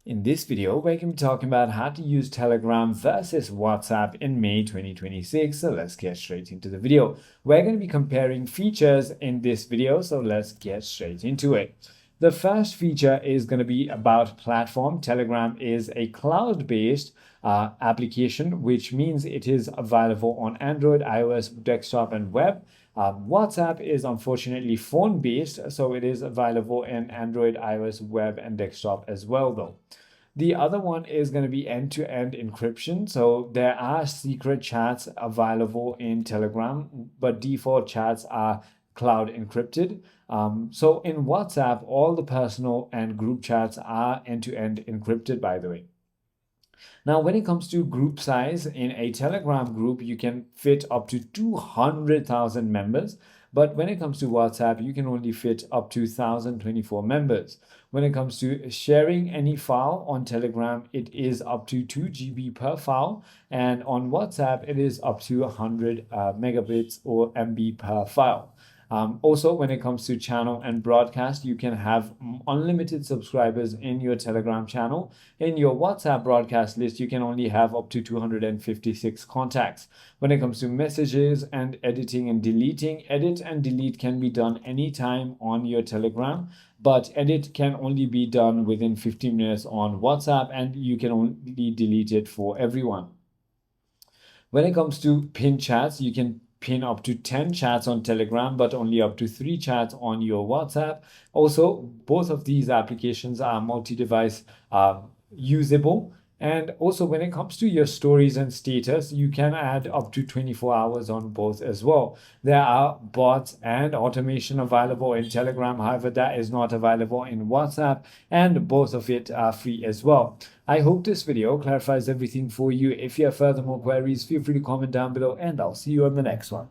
In this video, we're going to be talking about how to use Telegram versus WhatsApp in May 2026. So let's get straight into the video. We're going to be comparing features in this video. So let's get straight into it. The first feature is going to be about platform. Telegram is a cloud-based application, which means it is available on Android, iOS, desktop, and web. WhatsApp is unfortunately phone-based, so it is available in Android, iOS, web, and desktop as well, though. The other one is going to be end-to-end encryption. So there are secret chats available in Telegram, but default chats are cloud encrypted. So in WhatsApp, all the personal and group chats are end-to-end encrypted, by the way. Now, when it comes to group size, in a Telegram group, you can fit up to 200,000 members. But when it comes to WhatsApp, you can only fit up to 1,024 members. When it comes to sharing any file on Telegram, it is up to 2 GB per file. And on WhatsApp, it is up to 100 megabits or MB per file. Also, when it comes to channel and broadcast, you can have unlimited subscribers in your Telegram channel. In your WhatsApp broadcast list, you can only have up to 256 contacts. When it comes to messages and editing and deleting, edit and delete can be done anytime on your Telegram, but edit can only be done within 15 minutes on WhatsApp, and you can only delete it for everyone. When it comes to pin chats, you can pin up to 10 chats on Telegram, but only up to 3 chats on your WhatsApp. Also, both of these applications are multi-device usable. And also, when it comes to your stories and status, you can add up to 24 hours on both as well. There are bots and automation available in Telegram. However, that is not available in WhatsApp, and both of it are free as well. I hope this video clarifies everything for you. If you have further more queries, feel free to comment down below, and I'll see you on the next one.